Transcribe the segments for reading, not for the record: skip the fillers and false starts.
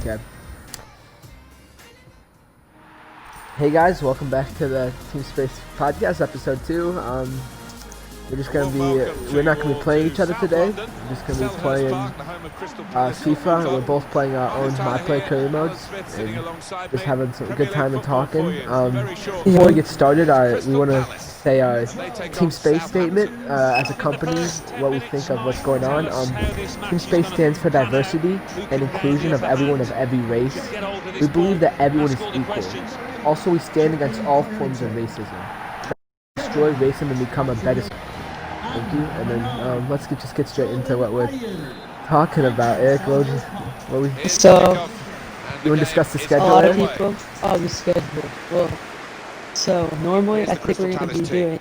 Okay. Hey guys, welcome back to the Team Space Podcast, episode 2. We're not gonna be playing each other today. We're just gonna be playing FIFA, and we're both playing our own My Play career modes, and just having some good time and talking. Before we get started, we want to say our Team Space statement as a company, what we think of what's going on. Team Space stands for diversity and inclusion of everyone of every race. We believe that everyone is equal. Also, we stand against all forms of racism. Destroy racism and become a better. Thank you. And then let's just get straight into what we're talking about. Eric, So, you want to discuss the schedule? a lot of people. Oh, the schedule. Well, so normally I think we're going to be doing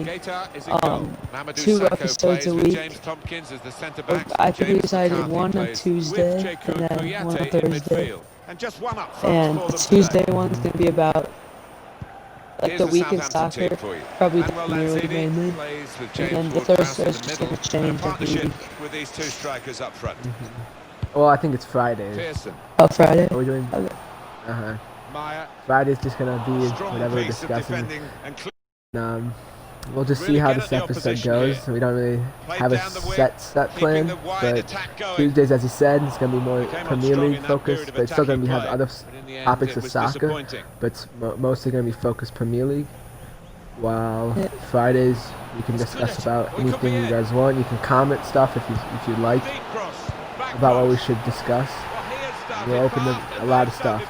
2 episodes a week. I think we decided one on Tuesday and then one on Thursday. And the Tuesday one's going to be about like the weekend soccer, probably the Premier League mainly, and then the Thursday is just going to change every week. Well, I think it's Friday. Oh, Friday? Are we doing? Okay. Friday's just gonna be whatever we're discussing. We'll just see how this episode goes. We don't really have a set plan, but Tuesdays, as you said, it's gonna be more Premier League focused, but it's still gonna have other topics of soccer, but it's mostly gonna be focused Premier League. While Fridays, you can discuss about anything you guys want. You can comment stuff if you'd like about what we should discuss. We'll open a lot of stuff.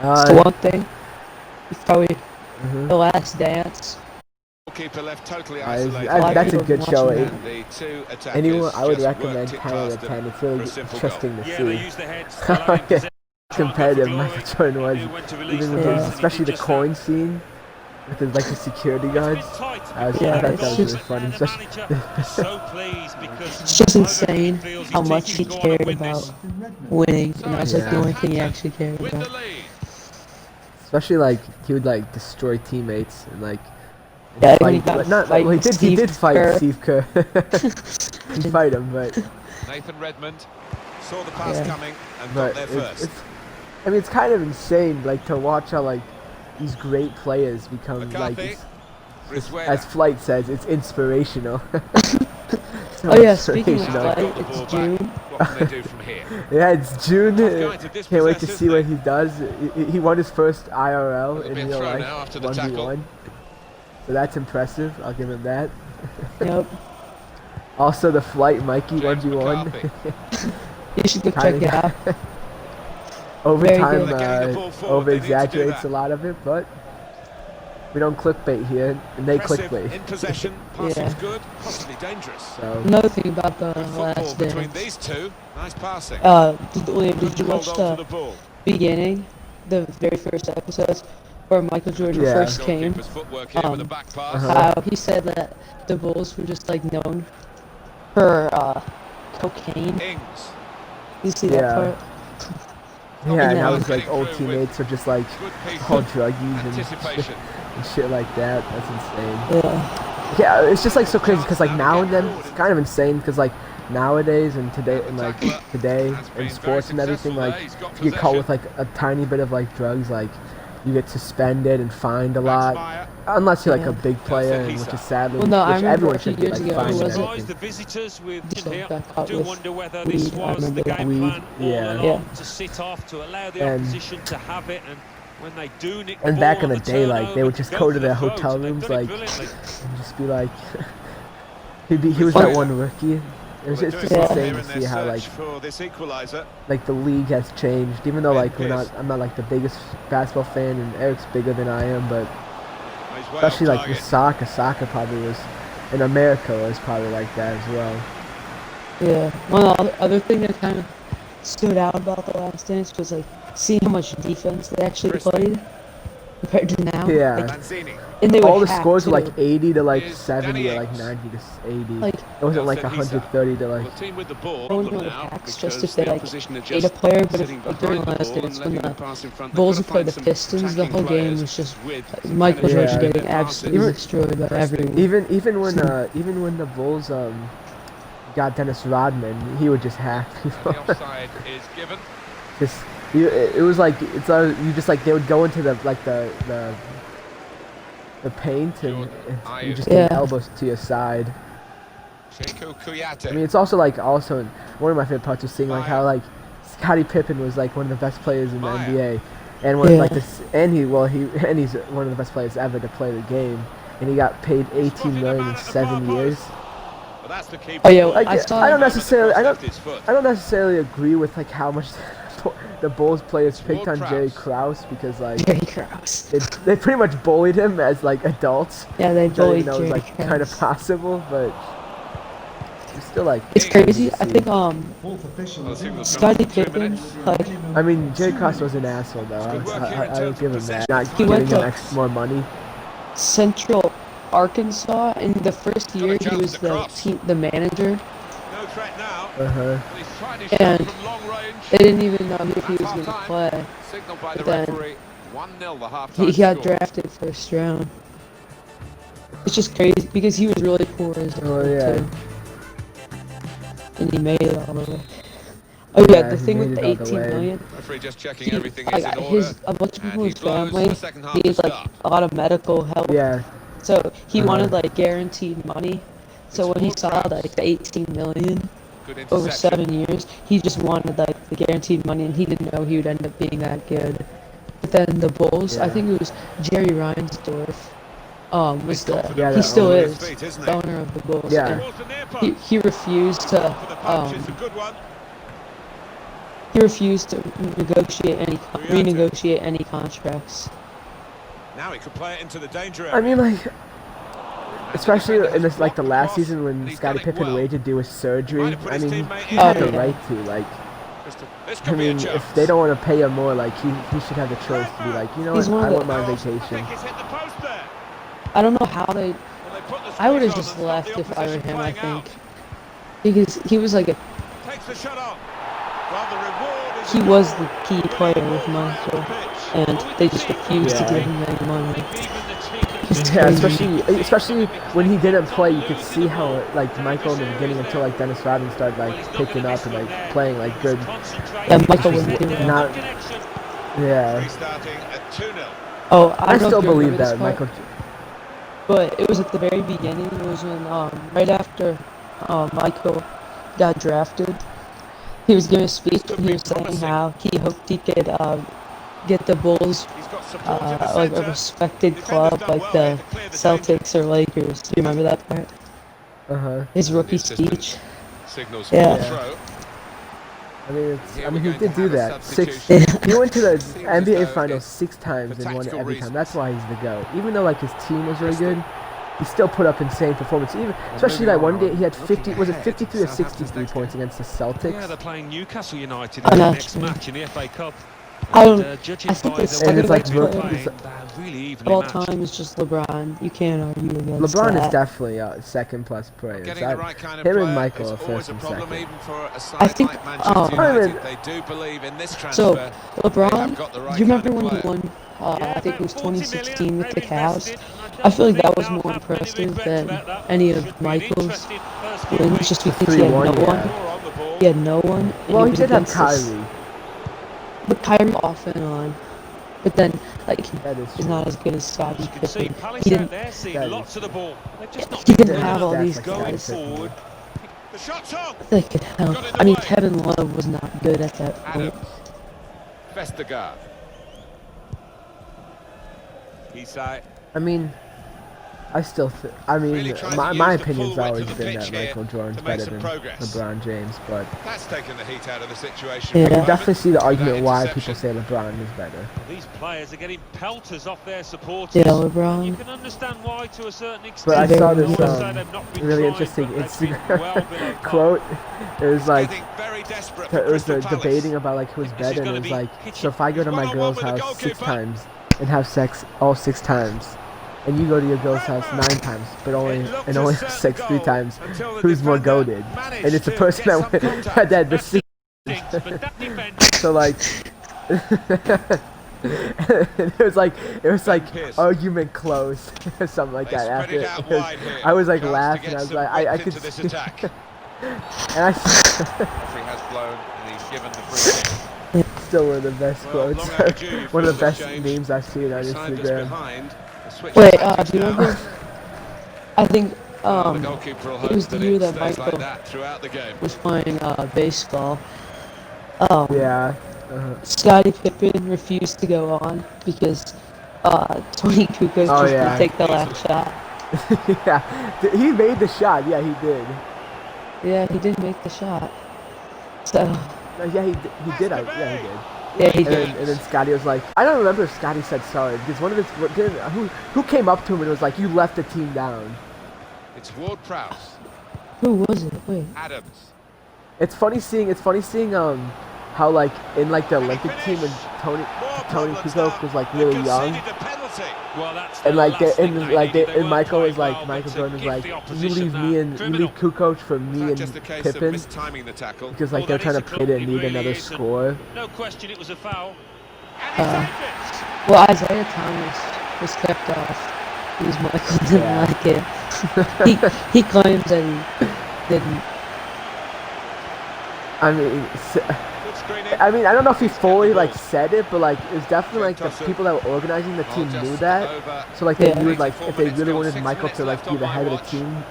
So one thing, it's probably The Last Dance. That's a good show. Anyone, I would recommend 10 out of 10. It's really interesting to see how competitive Michael Jordan was, even with especially the coin scene with his, like, the security guards. I thought that was really funny. It's just insane how much he cared about winning, and that was like the only thing he actually cared about. Especially like he would like destroy teammates and like he did fight Steve Kerr. He fight him, but Nathan Redmond saw the pass coming and got there first. I mean, it's kind of insane, like, to watch how like these great players become like, as Flight says, it's inspirational. Oh yeah, speaking of Flight, it's June. Yeah, it's June. Can't wait to see what he does. He won his first IRL in real life, 1v1. So that's impressive. I'll give him that. Yep. Also, the Flight Mikey 1v1. You should go check it out. Overtime over-exaggerates a lot of it, but we don't clickbait here, and they clickbait. In possession, passing's good, possibly dangerous. So another thing about The Last Dance. Between these two, nice passing. Did you watch the beginning, the very first episodes, where Michael Jordan first came? How he said that the Bulls were just like known for cocaine. You see that part? Yeah, and how his like old teammates are just like all druggies and shit like that. That's insane. Yeah, it's just like so crazy because like now and then it's kind of insane because like nowadays and today in sports and everything, like if you get caught with like a tiny bit of like drugs, like you get suspended and fined a lot, unless you're like a big player, and which is sadly, well, no, I remember everyone should get like fined and everything. The visitors with weed, wonder whether this was the game plan to sit off, to allow the opposition to have it, and when they do nick the and ball back in the on day, like they would just go to their for the hotel vote. rooms, They've like, done it and just be like, he was that one rookie. It's just insane to see how like the league has changed. Even though like I'm not like the biggest basketball fan, and Eric's bigger than I am, but especially like with soccer probably was in America was probably like that as well. Yeah. One other thing that kind of stood out about The Last Dance was like seeing how much defense they actually played compared to now. Yeah. Like, and they all the hack scores too. were like 80 to like 70 or like 90 to 80. Like, it wasn't like 130 to like. I don't know the hacks just if they like ate a player, but if during The Last Dance when the Bulls would play the Pistons, the whole game was just Michael Jordan getting absolutely destroyed by everyone. Even when the Bulls got Dennis Rodman, he would just hack people. Just it was like you just like they would go into the paint and you just get elbows to your side. I mean, it's also like one of my favorite parts was seeing like how like Scottie Pippen was like one of the best players in the NBA, and one of like this, and he's one of the best players ever to play the game, and he got paid $18 million in 7 years. Oh yeah, like, I don't necessarily agree with like how much the Bulls players picked on Jerry Krause, because like they pretty much bullied him as like adults. Yeah, they bullied Jerry was like kind of possible, but it's still like it's crazy. I think Scottie Pippen, like, I mean, Jerry Krause was an asshole though. I would give him that. Not he giving him more money. Central Arkansas, in the first year he was the manager. And they didn't even know if he was going to play. But then he got drafted first round. It's just crazy because he was really poor as well too. And he made it all the way. Oh yeah, the thing with the 18 million. A bunch of people in his family needs like a lot of medical help. Yeah. So he wanted like guaranteed money. So when he saw like the 18 million over 7 years, he just wanted like the guaranteed money, and he didn't know he would end up being that good. But then the Bulls, I think it was Jerry Reinsdorf, he still is the owner of the Bulls. Yeah. And he refused to renegotiate any contracts. Now he could play it into the danger area. I mean, like, especially in this, like, the last season when Scottie Pippen waited to do his surgery. I mean, he had the right to, like, I mean, if they don't want to pay him more, like, he should have the choice to be like, you know what, I want my vacation. I don't know how I would have just left if I were him, I think. Because he was like he was the key player with Michael, and they just refused to give him any money. Yeah, especially when he didn't play, you could see how like Michael in the beginning until like Dennis Rodman started like picking up and like playing like good. Yeah, Michael wasn't doing that. Yeah. Oh, I still believe that Michael. But it was at the very beginning. It was when right after Michael got drafted. He was giving a speech and he was saying how he hoped he could get the Bulls like a respected club like the Celtics or Lakers. Do you remember that part? His rookie speech. Yeah. I mean, he did do that. He went to the NBA Finals 6 times and won it every time. That's why he's the GOAT. Even though like his team was really good, he still put up insane performance. Especially that one day he had 53 or 63 points against the Celtics. Yeah, they're playing Newcastle United in the next match in the FA Cup. I think the second best player of all time is just LeBron. You can't argue against LeBron that. is definitely a second plus player. Him and Michael are first and second. I think so LeBron, do you remember when he won I think it was 2016 with the Cavs? I feel like that was more impressive than any of Michael's wins, just because he had no one. He had no one. Well, he did have Kyrie. But Kyrie off and on. But then, like, he's not as good as Scottie Pippen. He didn't have all these guys that could help. I mean, Kevin Love was not good at that point. I mean, my opinion's always been that Michael Jordan's better than LeBron James, but that's taken the heat out of the situation. Yeah, I can definitely see the argument why people say LeBron is better. These players are getting pelters off their supporters. Yeah, LeBron. You can understand why to a certain extent. But I saw this really interesting Instagram quote. It was like debating about like who's better, and it was like, so if I go to my girl's house 6 times and have sex all 6 times, and you go to your girl's house 9 times, but only have sex 3 times, who's more goated? And it's the person that had the 6. So like, it was like argument closed or something like that. After I was like laughing, I was like, I could see, and has blown and he's given the free kick. Still one of the best Well, quotes. long overdue, you One of the feel, best James. memes I've seen on The side that's Instagram. behind, the switch Wait, of tactics do you now. remember? I think The goalkeeper will it hope was the that year it that stays like Michael that throughout the game. was playing baseball. Yeah. Scottie Pippen refused to go on because Tony Kukoc Oh just didn't yeah. take the last shot. Yeah. He made the shot. Yeah, he did. Yeah, he didn't make the shot. So No, yeah, he did. Yeah, he did. yeah, he did. And then Scotty was like, I don't remember if Scotty said sorry because one of his who came up to him and was like, you let the team down. It's Ward-Prowse, Who was it? Wait. Adams. It's funny seeing how like in like the Olympic team when Tony Kukoc was like really young. Well, that's And like the last thing they needed. They and weren't Michael was playing like well, Michael but Jordan was give like, the you opposition leave Kukoc for me and Just a case of Pippen mistiming the tackle. because like Well, they're trying to that is a play to goal, it need really another is, and score. no question it was a foul. Well, Isaiah Thomas was kept off because Michael didn't Yeah. like it. he claims that he didn't. I mean, I don't know if he fully like said it, but like it was definitely like the people that were organizing the team knew that. So like they Yeah. knew like if they really wanted Michael to like be the head of the team,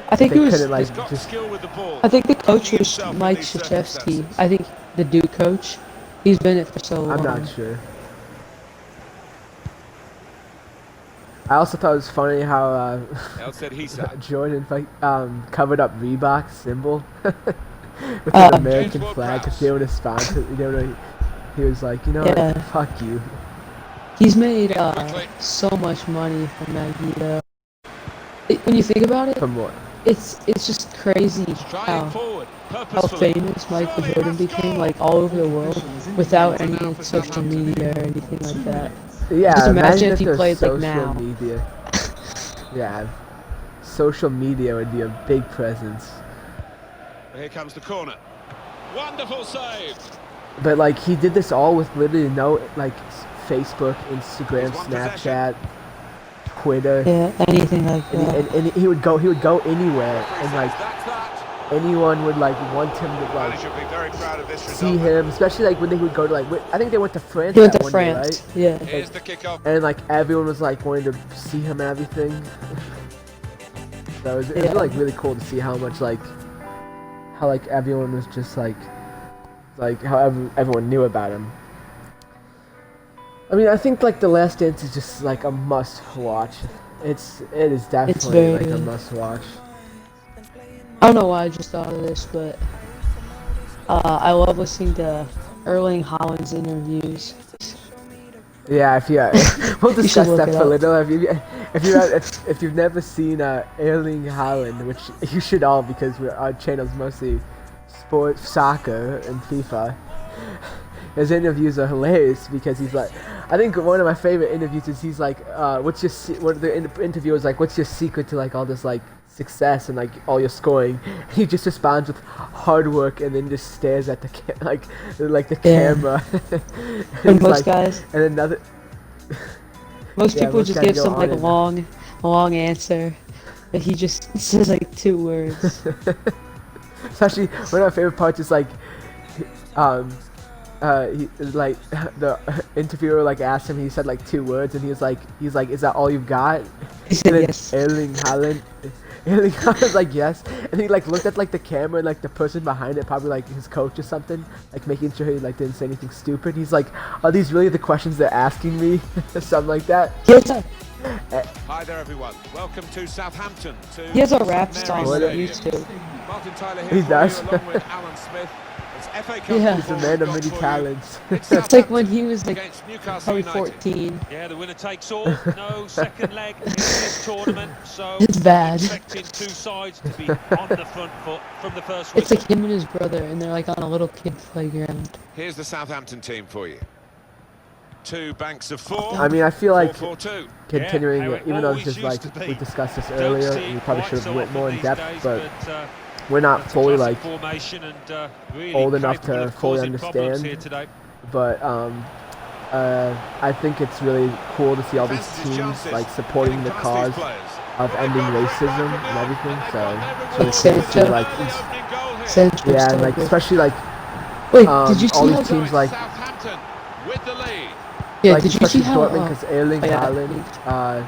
I think they it was. couldn't like Got just. skill with the ball. I think the coach Looking was himself in Mike these Krzyzewski. circumstances. I think the Duke coach. He's been it for so long. I'm not sure. I also thought it was funny how El said he said. Jordan covered up Reebok's symbol with the American James flag because Ward-Prowse. they were sponsor. He was like, you know Yeah. what? Fuck you. He's made quickly. so much money from Nike though. When you think about it, From what? it's just crazy Striding how forward, how purposefully. famous Michael Jordan became, like all over the world, without any social media or anything like that. Yeah, Just imagine if he there was played, like, social now. media. Yeah, social media would be a big presence. Here comes the corner. Wonderful save. But like he did this all with literally no like Facebook, Instagram, It's one Snapchat, Twitter, Yeah, anything like and, that. and he would go anywhere, and like That's that. anyone would like want him to like Manager will be very proud of this see result. him, especially like when they would go to like I think they went to France. He went that to one day, France. right? Yeah. Here's the kickoff. And like everyone was like wanting to see him and everything. So it was Yeah. like really cool to see how much like how like everyone was just like how everyone knew about him. I mean, I think like The Last Dance is just like a must watch. It is definitely very like a good. must watch. I don't know why I just thought of this, but I love listening to Erling Haaland's interviews. Yeah, we'll You should discuss look that it for a up. little. If you've never seen Erling Haaland, which you should all because our channel's mostly sports, soccer, and FIFA. His interviews are hilarious because he's like, I think one of my favorite interviews is he's like, what's your what the interviewer is like, what's your secret to like all this like success and like all your scoring? And he just responds with hard work and then just stares at the the Yeah. camera. And He's most like- guys, And another. most Yeah, people most just guys give go some on like and- long answer, but he just says like 2 words. Especially one of my favorite parts is like, like the interviewer like asked him, he said like 2 words, and he's like, is that all you've got? He said And then yes. Erling Haaland was like yes, and he like looked at like the camera and like the person behind it, probably like his coach or something, like making sure he like didn't say anything stupid. He's like, are these really the questions they're asking me? Something like that. Hi there, everyone. Welcome to Southampton. He has a rap St song Mary's on Stadium. YouTube. Martin Tyler here He for does. you, along with Alan Smith. It's FA Cup Yeah. He's a football man of we've many got for you. talents. It's like when he was like Against Newcastle probably United. 14. Yeah, the winner takes all. No second leg in this tournament, so It's bad. expecting 2 sides to be on the front foot from the first It's whistle. like him and his brother, and they're like on a little kid playground. Here's the Southampton team for you. 2 banks of 4. I mean, I feel like 4-4-2. continuing, how it even though always it's just used like to be. we discussed this Don't earlier, see and we it probably quite should have so went more often in these depth, days, but we're not it's a fully classic like, formation and really old enough capable to of fully causing problems understand. here today. but I think it's really cool to see all these teams like supporting the cause of ending racism and everything. So it's really cool to see like, Central yeah, and like Stoker. especially like Wait, did you all see these how? teams like Southampton with the lead. Yeah, like did you see especially how? Dortmund because Erling yeah.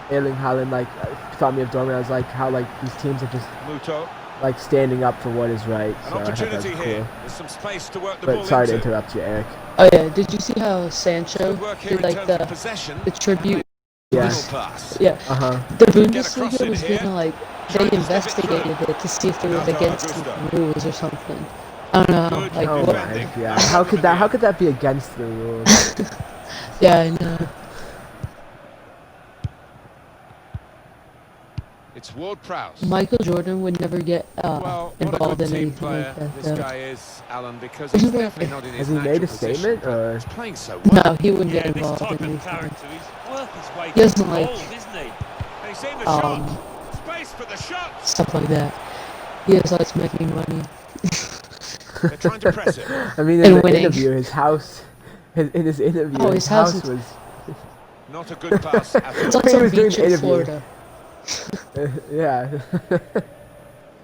Haaland like thought me of Dortmund. I was like how like these teams are just Muto. like standing up for what is right. An So I thought that was opportunity cool. here. There's some space to work the ball But sorry to into. interrupt you, Eric. Oh yeah, did you see how Sancho Good work here did in like terms of possession. the tribute? Yeah. Final pass. Yeah, Uh-huh. the Get across Bundesliga in was here. gonna like Trying they to step it through. investigated it to see if it was Renato against Augusto. the rules or something. I don't know. Good Like Oh what? my defending. god. No How problem could in that the how end. could that be against the rules? Yeah, I know. It's Ward-Prowse. Michael Jordan would never get Well, what a involved good in team anything player like that. this Though. guy is, Alan, because Isn't he's there- definitely not in his Has he made natural a position, statement, but or- he's playing so well. No, he wouldn't Yeah, get this involved type in of anything. character, he's worth his weight He in doesn't like gold, isn't he? And he's seen the shot. um Space for the shot. stuff like that. He just likes making money. They're trying to press it. I mean, in And the winning. interview, his house, in his interview, Oh, his his house house is- was. Not a good pass at It's all. on He some was doing beach in interview. Florida. Yeah.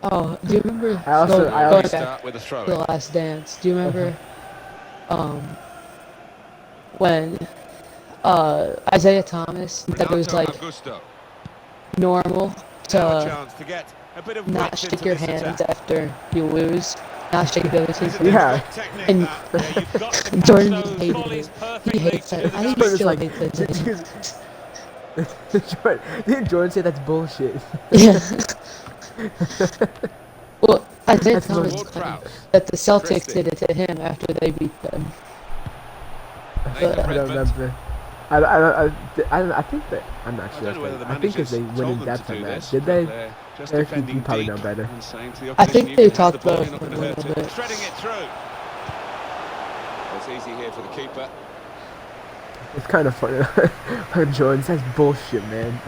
Oh, do you remember I also- I going also- back Start with a throw. to The Last Dance? Do you remember when Isaiah Thomas that it was like Augusto. normal Now a to chance to get a bit of not width shake into your this hands attack. after you lose, not shake the other team's Yeah. hands. Technique, And that. Yeah, you've got to catch Jordan those hated volleys it. He perfectly hates to it. do the I think But he it's still like- hates it. Didn't Jordan say that's bullshit? Yeah. Well, Isaiah That's Thomas Ward claimed Prowse. that the Celtics Christie. did it to him after they beat them. Nathan I don't Redmond. remember. I think that I'm not I sure. don't know whether the I think if managers they went told in them depth to on do that, this, did but they? they're just Eric, defending you probably deep know better. and saying to the I think opposition, they "You can have talked the ball, both you're not a going to hurt little it." bit. Threading it through. It's easy here for the keeper. It's kind of funny. When Jordan says bullshit, man.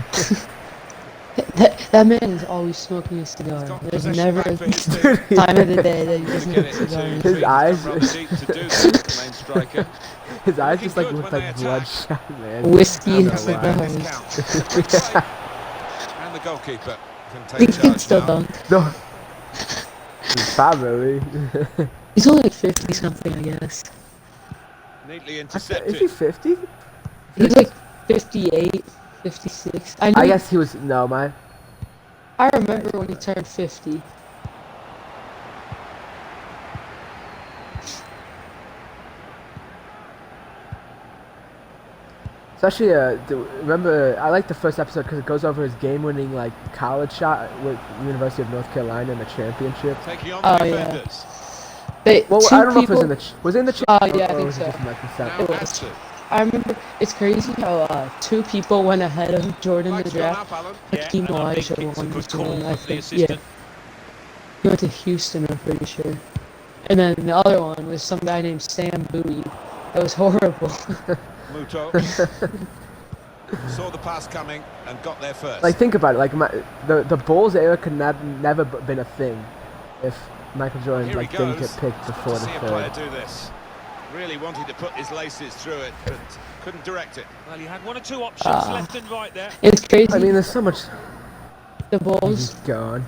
That man is always smoking a cigar. Got There's possession never back a for his team. time of the day that he doesn't Get have it a cigar. to in His his feet. eyes- Done rather deep to do that, the main striker. His eyes Looking just like good look when like they attack. bloodshot, man. Whiskey I and don't know why. This cigars. counts. Quick play. And the goalkeeper can I think take he can charge still now. dunk. No. Probably. He's only like 50 something, I guess. Neatly Is he intercepted. 50? He's like 58, 56. I I guess he was. No, my. I remember when he turned 50. Especially, remember, I like the first episode because it goes over his game-winning like college shot with University of North Carolina in the championship. Taking on Oh, the yeah. defenders. But Well, two I don't know if it people, was in the was it in the Oh, yeah, I or think was it so. just in, like, the Now second? It was. Atsu. I remember it's crazy how two people went ahead of Jordan in the Flags gone draft. up, Alan. Yeah, Hakeem and I think Elijah it's a won good this call one, I of the think. assistant. Yeah. He went to Houston, I'm pretty sure. And then the other one was some guy named Sam Bowie. That was horrible. Muto. Saw the pass coming and got there first. Like, think about it. Like, the Bulls era could never been a thing if Michael Jordan Here like he didn't goes. get picked It's good before to the see a player third. do this. Really wanted to put his laces through it, but couldn't direct it. Well, he had one or two options left and right there. It's crazy. I mean, there's so much. the Bulls, He's gone.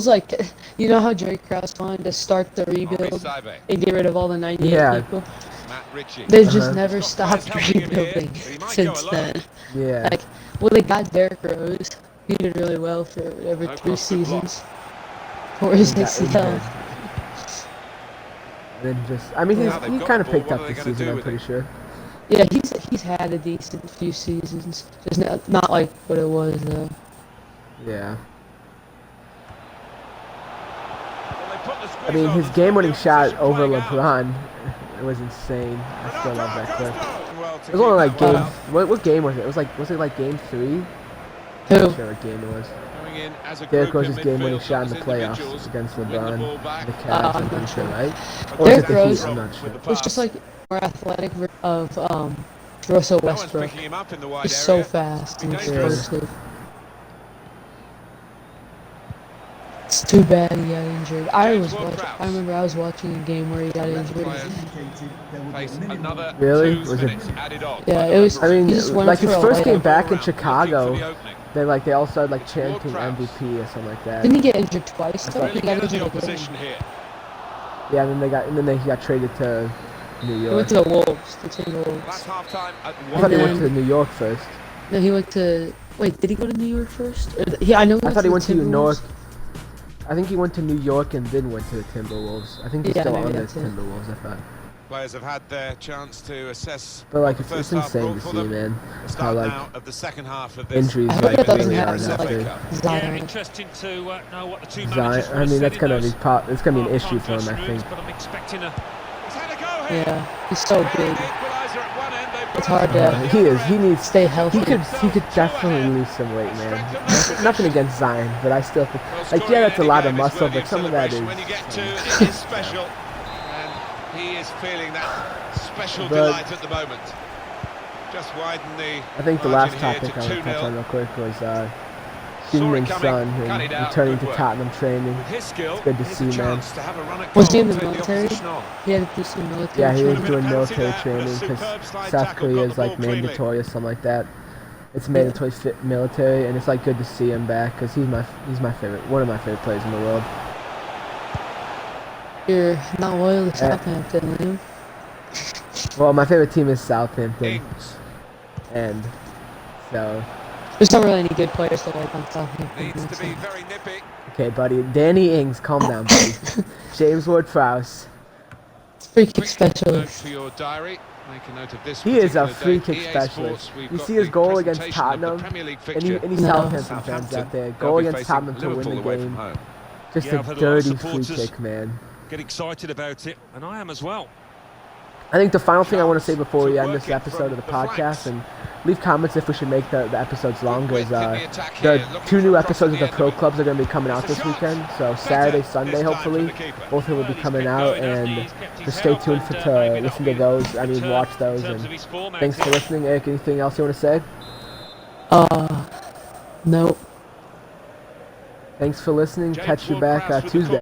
like, you know how Jerry Krause wanted to start the Henri rebuild Saibe, and get rid of all the 98 Yeah. people? Matt Ritchie. They've just Uh-huh. never He's got players stopped helping him here, rebuilding but he might since go alone. then. Yeah. Like, well, they got Derrick Rose. He did really well for whatever No 3 cross the block. seasons. Or his He got ACL. injured. Then just, I mean, Now they've he got kind the of ball, picked what up are they the gonna season. do I'm with pretty it? sure. Yeah, he's had a decent few seasons. Just not like what it was though. Yeah. Well, they put the I squeeze mean, on his and game-winning stopped the shot opposition over playing out. LeBron, it was insane. I still love that clip. Well, to It was only like keep that one game. out. What game was it? Was it like game 3? Who? I'm not sure what game it was. Coming in as a Derrick group in Rose's game-winning midfield, shot in the those playoffs individuals against win the LeBron, ball back. the Cavs. I'm I'm pretty not sure, sure. right? But Or was it Derrick the Rose Heat? I'm not with sure. the It's just pass. like more athletic of Russell No one's Westbrook. picking him up in the wide He's area. so fast Be and dangerous. explosive. It's too bad he got injured. I remember I was watching a game where he got injured. Face another Really? 2 Was it- minutes added on. Yeah, by the it was- I mean, He just went like for his a first layup. game back in Looking for Chicago, the opening. they all started like chanting Ward-Prowse. MVP or something like that. Didn't he get injured twice though? Really He got get at injured the again. opposition here. Yeah, and then he got traded to New He York. went to the Wolves, the Timberwolves. That's half-time at I thought he went then- to New York first. No, he went to. Wait, did he go to New York first? I know. I thought he went to the New York. Timberwolves. I think he went to New York and then went to the Timberwolves. I think he's Yeah, still maybe on the that's it. Timberwolves, I thought. Players have had their chance to assess. But like, what the it's first half insane brought to for see, them. man. The How start like now of the second half of this. injuries I hope like that doesn't really are happen to, that like, big. Yeah, Zion. interesting to know what the two Zion, managers I mean, that's gonna be it's gonna be an issue for him, I half-time think. but I'm expecting a He's had a go here. Yeah, he's so big. Equaliser at one end, they've It's got hard it to- at the He other is. He end. needs. Stay healthy. He could definitely lose some weight, man. Nothing against Zion, but I still think like yeah, that's a lot of muscle, but some of that is. When you get to it is special, and he is feeling that special But- delight at the moment. Just widen the. I think the last margin here topic to I want to touch 2-0. on real quick was Saw it Kingman's coming, son cut and it out, returning good to work. Tottenham training. With his skill, It's good to here's see, a man. chance to have a run at Was he goal in the and take military? opposition on. He had to do some military. Yeah, he was training. doing Bit of a penalty military there, but a training because superb slide South tackle, Korea got is the like ball cleanly. mandatory or something like that. It's mandatory military, and it's like good to see him back because he's my favorite, one of my favorite players in the world. You're not loyal to Southampton, Liam. Well, my favorite team is Southampton, Ings and so There's not really any good players to like on Southampton. needs to that's be it. very nippy. okay, buddy. Danny Ings, calm down, buddy. James Ward-Prowse. It's free kick Quick note specialist. for your diary. Make a note of this. He is a particular free date. kick EA specialist. Sports, we've You got see his the goal against presentation of the Tottenham, Premier League any fixture. No. Southampton fans Southampton, out there, they'll goal be against facing Tottenham to win Liverpool the away game. from home. Just Yeah, I've a had a lot of dirty free supporters. kick, man. get excited about it, and I am as well. I think the final thing I want to say before we To end work this it episode of the from the podcast, flanks. and leave comments if we should make the episodes longer, is Width in the attack the here, looking 2 for new a cross episodes at of the the end Pro of it. Clubs are going to be coming out It's a this shot. weekend. So Better Saturday, this Sunday, time for hopefully, the keeper. both of them will be coming out, and just stay tuned to listen to those. I mean, watch those. And thanks for listening, Eric. Anything else you want to say? No. Thanks for listening. James Catch you back Ward-Prowse with the Tuesday.